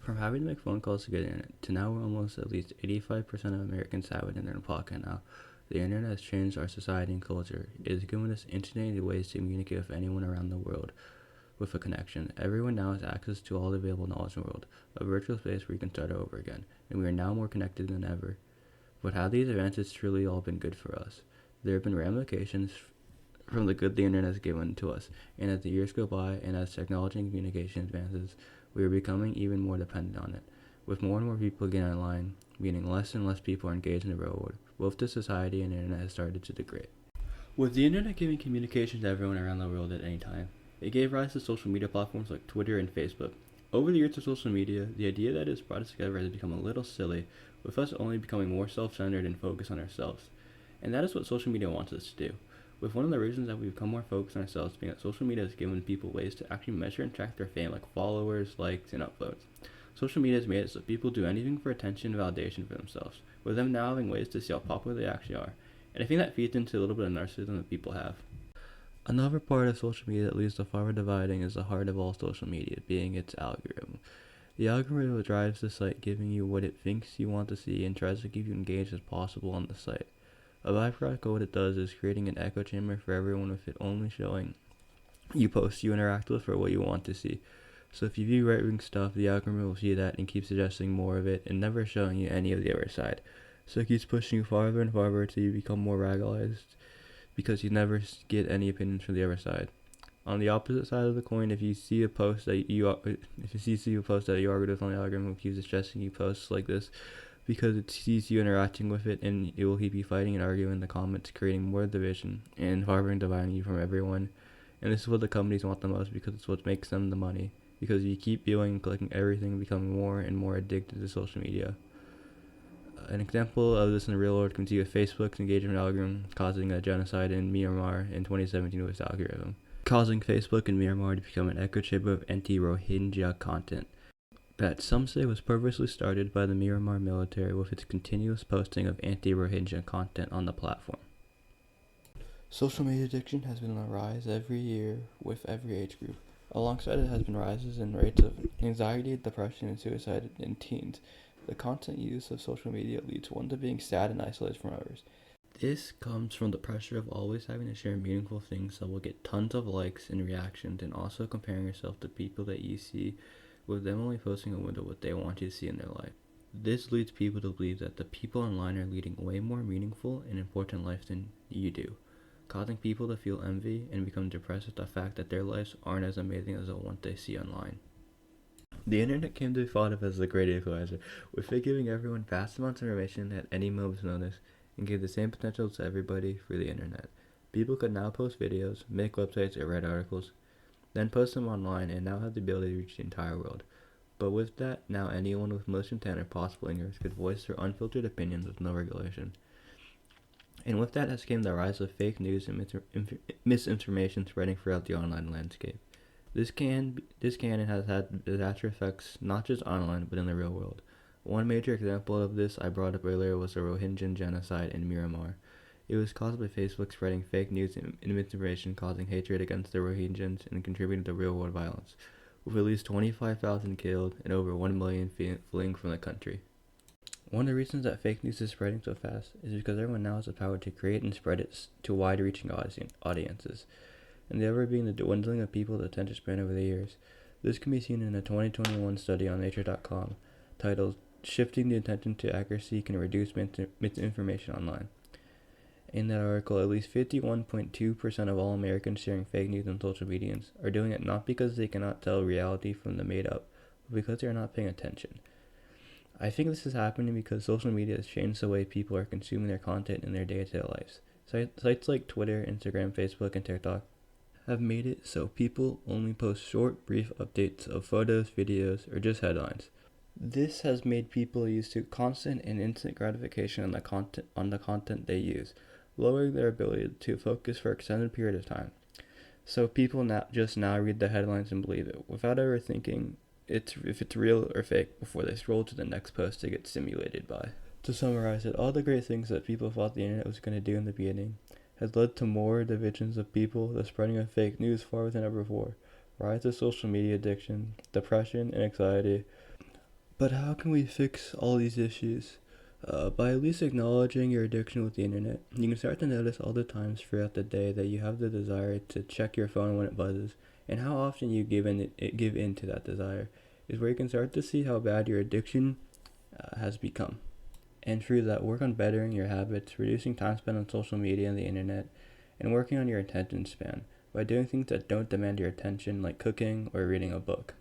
From having to make phone calls to get internet to now almost at least 85% of Americans have an internet pocket now. The internet has changed our society and culture. It has given us infinite ways to communicate with anyone around the world with a connection. Everyone now has access to all the available knowledge in the world, a virtual space where you can start over again, and we are now more connected than ever. But have these advances truly all been good for us? There have been ramifications from the good the internet has given to us, and as the years go by and as technology and communication advances, we are becoming even more dependent on it. With more and more people getting online, meaning less and less people are engaged in the real world, both the society and the internet has started to degrade. With the internet giving communication to everyone around the world at any time, it gave rise to social media platforms like Twitter and Facebook. Over the years of social media, the idea that it has brought us together has become a little silly, with us only becoming more self-centered and focused on ourselves. And that is what social media wants us to do. With one of the reasons that we've become more focused on ourselves being that social media has given people ways to actually measure and track their fame, like followers, likes, and upvotes. Social media has made it so people do anything for attention and validation for themselves, with them now having ways to see how popular they actually are. And I think that feeds into a little bit of narcissism that people have. Another part of social media that leads to far dividing is the heart of all social media, being its algorithm. The algorithm drives the site, giving you what it thinks you want to see and tries to keep you engaged as possible on the site. A byproduct of what it does is creating an echo chamber for everyone, with it only showing you posts you interact with or what you want to see. So if you view right-wing stuff, the algorithm will see that and keep suggesting more of it and never showing you any of the other side. So it keeps pushing you farther and farther until you become more radicalized because you never get any opinions from the other side. On the opposite side of the coin, if you see a post that you argue with on the algorithm, it keeps suggesting you posts like this because it sees you interacting with it, and it will keep you fighting and arguing in the comments, creating more division and farther and dividing you from everyone. And this is what the companies want the most because it's what makes them the money. Because you keep viewing and clicking everything and becoming more and more addicted to social media. An example of this in the real world can see with Facebook's engagement algorithm causing a genocide in Myanmar in 2017 with its algorithm, causing Facebook and Myanmar to become an echo chamber of anti-Rohingya content that some say was purposely started by the Myanmar military with its continuous posting of anti-Rohingya content on the platform. Social media addiction has been on a rise every year with every age group. Alongside it has been rises in rates of anxiety, depression, and suicide in teens. The constant use of social media leads one to being sad and isolated from others. This comes from the pressure of always having to share meaningful things that will get tons of likes and reactions, and also comparing yourself to people that you see, with them only posting a window what they want you to see in their life. This leads people to believe that the people online are leading way more meaningful and important lives than you do, causing people to feel envy and become depressed with the fact that their lives aren't as amazing as the one they see online. The internet came to be thought of as the great equalizer, with it giving everyone vast amounts of information at any moment's notice, and gave the same potential to everybody through the internet. People could now post videos, make websites, or write articles, then post them online, and now have the ability to reach the entire world. But with that, now anyone with most intent or possible ignorance could voice their unfiltered opinions with no regulation. And with that has came the rise of fake news and misinformation spreading throughout the online landscape. This can and has had disastrous effects not just online but in the real world. One major example of this I brought up earlier was the Rohingya genocide in Myanmar. It was caused by Facebook spreading fake news and misinformation, causing hatred against the Rohingyans and contributing to real world violence, with at least 25,000 killed and over 1 million fleeing from the country. One of the reasons that fake news is spreading so fast is because everyone now has the power to create and spread it to wide-reaching audiences, and the other being the dwindling of people's attention span over the years. This can be seen in a 2021 study on Nature.com titled "Shifting the Attention to Accuracy Can Reduce Misinformation Online." In that article, at least 51.2% of all Americans sharing fake news on social media are doing it not because they cannot tell reality from the made-up, but because they are not paying attention. I think this is happening because social media has changed the way people are consuming their content in their day-to-day lives. Sites like Twitter, Instagram, Facebook, and TikTok have made it so people only post short, brief updates of photos, videos, or just headlines. This has made people used to constant and instant gratification on the content they use, lowering their ability to focus for an extended period of time. So people now read the headlines and believe it, without ever thinking if it's real or fake before they scroll to the next post to get stimulated by. To summarize it, all the great things that people thought the internet was going to do in the beginning has led to more divisions of people, the spreading of fake news far than ever before, rise of social media addiction, depression and anxiety, But how can we fix all these issues? By at least acknowledging your addiction with the internet, you can start to notice all the times throughout the day that you have the desire to check your phone when it buzzes, and how often you give in to that desire, is where you can start to see how bad your addiction has become. And through that, work on bettering your habits, reducing time spent on social media and the internet, and working on your attention span by doing things that don't demand your attention, like cooking or reading a book.